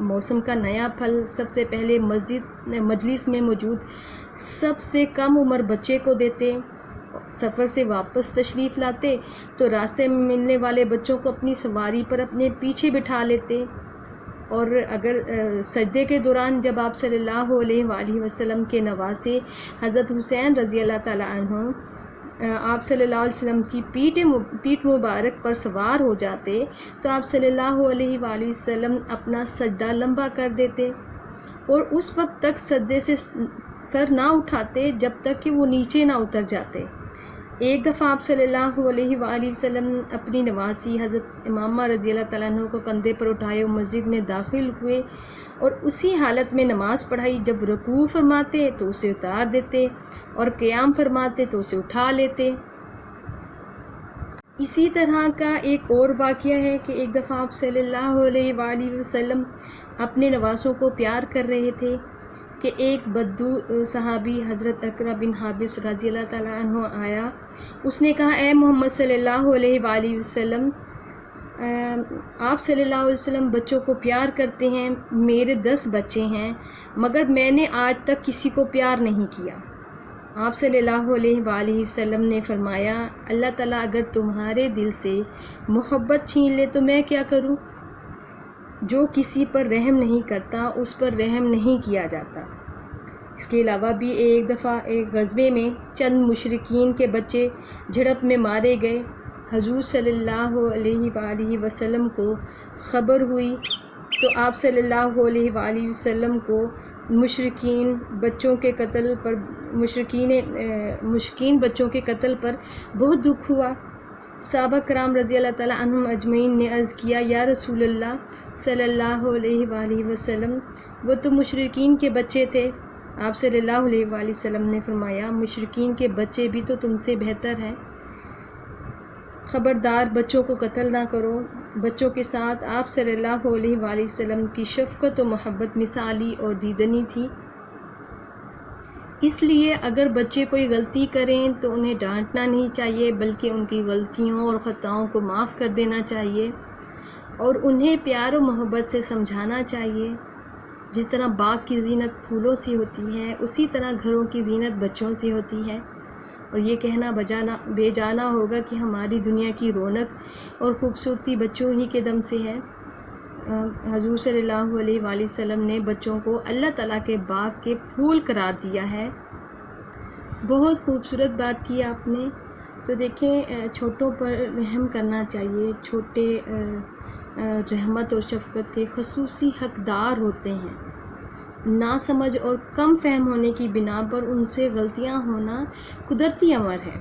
موسم کا نیا پھل سب سے پہلے مجلس میں موجود سب سے کم عمر بچے کو دیتے، سفر سے واپس تشریف لاتے تو راستے میں ملنے والے بچوں کو اپنی سواری پر اپنے پیچھے بٹھا لیتے، اور اگر سجدے کے دوران جب آپ صلی اللہ علیہ وآلہ وسلم کے نواسے حضرت حسین رضی اللہ تعالیٰ عنہ آپ صلی اللہ علیہ وسلم کی پیٹھ مبارک پر سوار ہو جاتے تو آپ صلی اللہ علیہ وآلہ وسلم اپنا سجدہ لمبا کر دیتے اور اس وقت تک سجدے سے سر نہ اٹھاتے جب تک کہ وہ نیچے نہ اتر جاتے۔ ایک دفعہ آپ صلی اللہ علیہ وآلہ وسلم اپنی نواسی حضرت امامہ رضی اللہ تعالیٰ عنہ کو کندھے پر اٹھائے اور مسجد میں داخل ہوئے اور اسی حالت میں نماز پڑھائی۔ جب رکوع فرماتے تو اسے اتار دیتے اور قیام فرماتے تو اسے اٹھا لیتے۔ اسی طرح کا ایک اور واقعہ ہے کہ ایک دفعہ آپ صلی اللہ علیہ وآلہ وسلم اپنے نواسوں کو پیار کر رہے تھے کہ ایک بدو صحابی حضرت اقرا بن حابس رضی اللہ تعالیٰ عنہ آیا۔ اس نے کہا، اے محمد صلی اللہ علیہ وآلہ وسلم، آپ صلی اللہ علیہ وسلم بچوں کو پیار کرتے ہیں، میرے 10 بچے ہیں مگر میں نے آج تک کسی کو پیار نہیں کیا۔ آپ صلی اللہ علیہ وآلہ وسلم نے فرمایا، اللہ تعالیٰ اگر تمہارے دل سے محبت چھین لے تو میں کیا کروں؟ جو کسی پر رحم نہیں کرتا اس پر رحم نہیں کیا جاتا۔ اس کے علاوہ بھی ایک دفعہ ایک غزوے میں چند مشرکین کے بچے جھڑپ میں مارے گئے۔ حضور صلی اللہ علیہ وآلہ وسلم کو خبر ہوئی تو آپ صلی اللہ علیہ وآلہ وسلم کو مشرکین بچوں کے قتل پر مشرکین بچوں کے قتل پر بہت دکھ ہوا۔ صحابہ کرام رضی اللہ تعالیٰ عنہم اجمعین نے عرض کیا، یا رسول اللہ صلی اللہ علیہ وآلہ وسلم، وہ تو مشرکین کے بچے تھے۔ آپ صلی اللہ علیہ وآلہ وسلم نے فرمایا، مشرکین کے بچے بھی تو تم سے بہتر ہیں، خبردار بچوں کو قتل نہ کرو۔ بچوں کے ساتھ آپ صلی اللہ علیہ وآلہ وسلم کی شفقت و محبت مثالی اور دیدنی تھی۔ اس لیے اگر بچے کوئی غلطی کریں تو انہیں ڈانٹنا نہیں چاہیے بلکہ ان کی غلطیوں اور خطاؤں کو معاف کر دینا چاہیے اور انہیں پیار و محبت سے سمجھانا چاہیے۔ جس طرح باغ کی زینت پھولوں سے ہوتی ہے اسی طرح گھروں کی زینت بچوں سے ہوتی ہے، اور یہ کہنا بے جانا ہوگا کہ ہماری دنیا کی رونق اور خوبصورتی بچوں ہی کے دم سے ہے۔ حضور صلی اللہ علیہ وآلہ وسلم نے بچوں کو اللہ تعالیٰ کے باغ کے پھول قرار دیا ہے۔ بہت خوبصورت بات کی آپ نے۔ تو دیکھیں، چھوٹوں پر رحم کرنا چاہیے۔ چھوٹے رحمت اور شفقت کے خصوصی حقدار ہوتے ہیں۔ ناسمجھ اور کم فہم ہونے کی بنا پر ان سے غلطیاں ہونا قدرتی امر ہے۔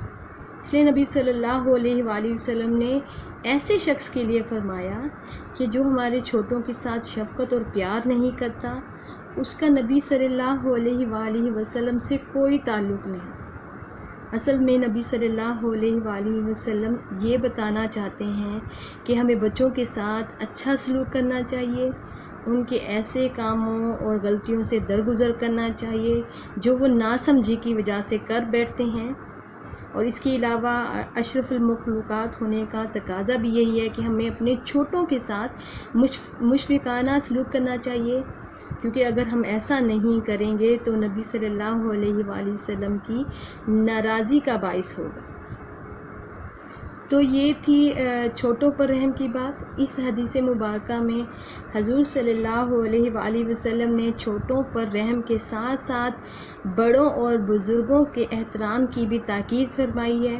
اس لیے نبی صلی اللہ علیہ وآلہ وسلم نے ایسے شخص کے لیے فرمایا کہ جو ہمارے چھوٹوں کے ساتھ شفقت اور پیار نہیں کرتا اس کا نبی صلی اللہ علیہ وآلہ وسلم سے کوئی تعلق نہیں۔ اصل میں نبی صلی اللہ علیہ وآلہ وسلم یہ بتانا چاہتے ہیں کہ ہمیں بچوں کے ساتھ اچھا سلوک کرنا چاہیے، ان کے ایسے کاموں اور غلطیوں سے درگزر کرنا چاہیے جو وہ ناسمجھی کی وجہ سے کر بیٹھتے ہیں، اور اس کے علاوہ اشرف المخلوقات ہونے کا تقاضا بھی یہی ہے کہ ہمیں اپنے چھوٹوں کے ساتھ مشفقانہ سلوک کرنا چاہیے، کیونکہ اگر ہم ایسا نہیں کریں گے تو نبی صلی اللہ علیہ وآلہ وسلم کی ناراضی کا باعث ہوگا۔ تو یہ تھی چھوٹوں پر رحم کی بات۔ اس حدیث مبارکہ میں حضور صلی اللہ علیہ وآلہ وسلم نے چھوٹوں پر رحم کے ساتھ ساتھ بڑوں اور بزرگوں کے احترام کی بھی تاکید فرمائی ہے۔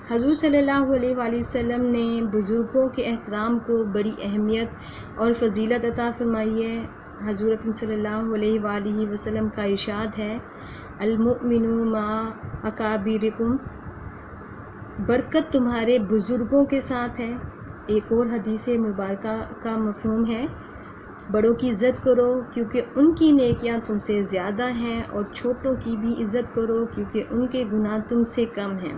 حضور صلی اللہ علیہ وآلہ وسلم نے بزرگوں کے احترام کو بڑی اہمیت اور فضیلت عطا فرمائی ہے۔ حضور اکرم صلی اللہ علیہ وآلہ وسلم کا ارشاد ہے، المؤمن مع اکابرکم، برکت تمہارے بزرگوں کے ساتھ ہے۔ ایک اور حدیث مبارکہ کا مفہوم ہے، بڑوں کی عزت کرو کیونکہ ان کی نیکیاں تم سے زیادہ ہیں، اور چھوٹوں کی بھی عزت کرو کیونکہ ان کے گناہ تم سے کم ہیں۔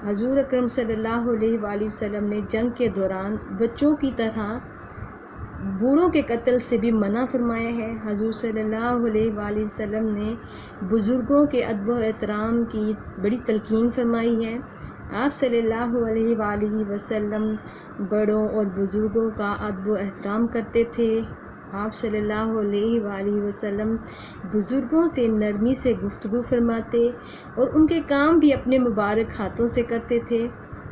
حضور اکرم صلی اللہ علیہ وآلہ وسلم نے جنگ کے دوران بچوں کی طرح بوڑھوں کے قتل سے بھی منع فرمایا ہے۔ حضور صلی اللہ علیہ وآلہ وسلم نے بزرگوں کے ادب و احترام کی بڑی تلقین فرمائی ہے۔ آپ صلی اللہ علیہ وآلہ وسلم بڑوں اور بزرگوں کا ادب و احترام کرتے تھے، آپ صلی اللہ علیہ وآلہ وسلم بزرگوں سے نرمی سے گفتگو فرماتے اور ان کے کام بھی اپنے مبارک ہاتھوں سے کرتے تھے۔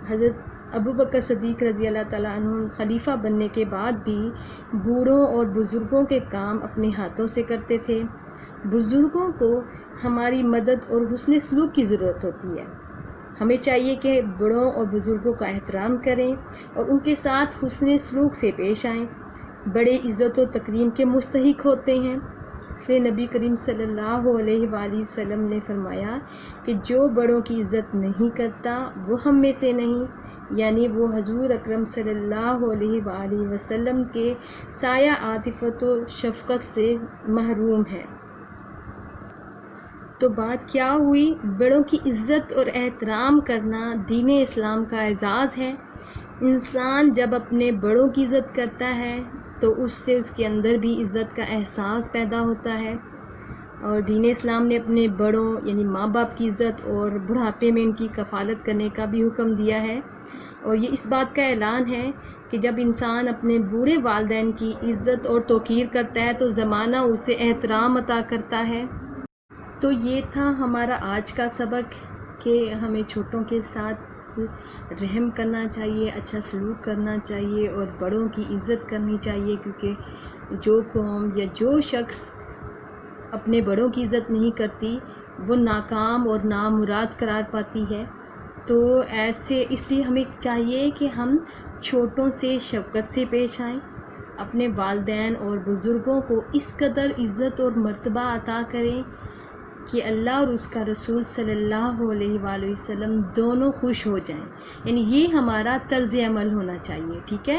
حضرت ابو بکر صدیق رضی اللہ تعالیٰ عنہ خلیفہ بننے کے بعد بھی بوڑھوں اور بزرگوں کے کام اپنے ہاتھوں سے کرتے تھے۔ بزرگوں کو ہماری مدد اور حسن سلوک کی ضرورت ہوتی ہے۔ ہمیں چاہیے کہ بڑوں اور بزرگوں کا احترام کریں اور ان کے ساتھ حسن سلوک سے پیش آئیں۔ بڑے عزت و تکریم کے مستحق ہوتے ہیں، اس لیے نبی کریم صلی اللہ علیہ وآلہ وسلم نے فرمایا کہ جو بڑوں کی عزت نہیں کرتا وہ ہم میں سے نہیں، یعنی وہ حضور اکرم صلی اللہ علیہ وآلہ وسلم کے سایہ عاطفت و شفقت سے محروم ہے۔ تو بات کیا ہوئی؟ بڑوں کی عزت اور احترام کرنا دین اسلام کا اعزاز ہے۔ انسان جب اپنے بڑوں کی عزت کرتا ہے تو اس سے اس کے اندر بھی عزت کا احساس پیدا ہوتا ہے، اور دین اسلام نے اپنے بڑوں یعنی ماں باپ کی عزت اور بڑھاپے میں ان کی کفالت کرنے کا بھی حکم دیا ہے، اور یہ اس بات کا اعلان ہے کہ جب انسان اپنے بوڑھے والدین کی عزت اور توقیر کرتا ہے تو زمانہ اسے احترام عطا کرتا ہے۔ تو یہ تھا ہمارا آج کا سبق کہ ہمیں چھوٹوں کے ساتھ رحم کرنا چاہیے، اچھا سلوک کرنا چاہیے اور بڑوں کی عزت کرنی چاہیے، کیونکہ جو قوم یا جو شخص اپنے بڑوں کی عزت نہیں کرتی وہ ناکام اور نامراد قرار پاتی ہے۔ تو ایسے اس لیے ہمیں چاہیے کہ ہم چھوٹوں سے شفقت سے پیش آئیں، اپنے والدین اور بزرگوں کو اس قدر عزت اور مرتبہ عطا کریں کہ اللہ اور اس کا رسول صلی اللہ علیہ وآلہ وسلم دونوں خوش ہو جائیں، یعنی یہ ہمارا طرز عمل ہونا چاہیے۔ ٹھیک ہے،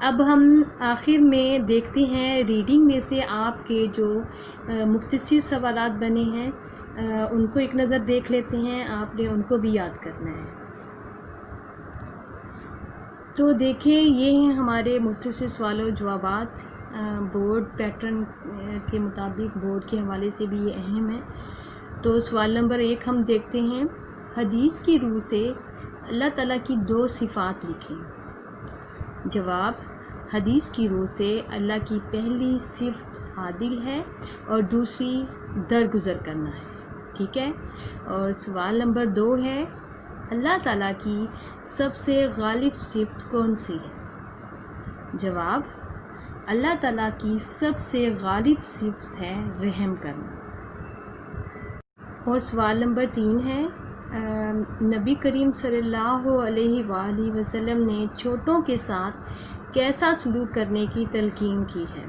اب ہم آخر میں دیکھتے ہیں ریڈنگ میں سے آپ کے جو مختصر سوالات بنے ہیں ان کو ایک نظر دیکھ لیتے ہیں، آپ نے ان کو بھی یاد کرنا ہے۔ تو دیکھیں یہ ہیں ہمارے مختصر سوال و جوابات، بورڈ پیٹرن کے مطابق بورڈ کے حوالے سے بھی یہ اہم ہے۔ تو سوال نمبر 1 ہم دیکھتے ہیں، حدیث کی روح سے اللہ تعالیٰ کی 2 صفات لکھیں۔ جواب، حدیث کی روح سے اللہ کی پہلی صفت عادل ہے اور دوسری درگزر کرنا ہے۔ ٹھیک ہے، اور سوال نمبر 2 ہے، اللہ تعالیٰ کی سب سے غالب صفت کون سی ہے؟ جواب، اللہ تعالیٰ کی سب سے غالب صفت ہے رحم کرنا۔ اور سوال نمبر 3 ہے، نبی کریم صلی اللہ علیہ وآلہ وسلم نے چھوٹوں کے ساتھ کیسا سلوک کرنے کی تلقین کی ہے؟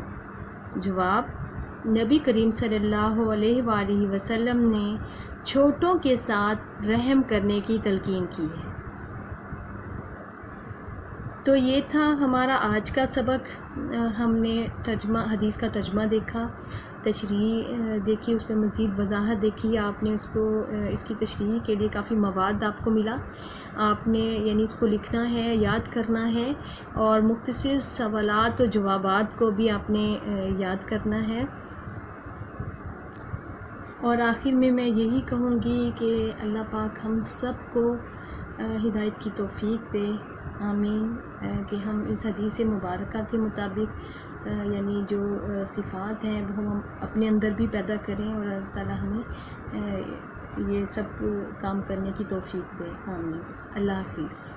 جواب، نبی کریم صلی اللہ علیہ وآلہ وسلم نے چھوٹوں کے ساتھ رحم کرنے کی تلقین کی ہے۔ تو یہ تھا ہمارا آج کا سبق۔ ہم نے حدیث کا ترجمہ دیکھا، تشریح دیکھی، اس میں مزید وضاحت دیکھی، آپ نے اس کی تشریح کے لیے کافی مواد آپ کو ملا، آپ نے یعنی اس کو لکھنا ہے، یاد کرنا ہے، اور مختصر سوالات و جوابات کو بھی آپ نے یاد کرنا ہے۔ اور آخر میں یہی کہوں گی کہ اللہ پاک ہم سب کو ہدایت کی توفیق دے، آمین، کہ ہم اس حدیث مبارکہ کے مطابق یعنی جو صفات ہیں وہ ہم اپنے اندر بھی پیدا کریں، اور اللہ تعالیٰ ہمیں یہ سب کام کرنے کی توفیق دے، آمین۔ اللہ حافظ۔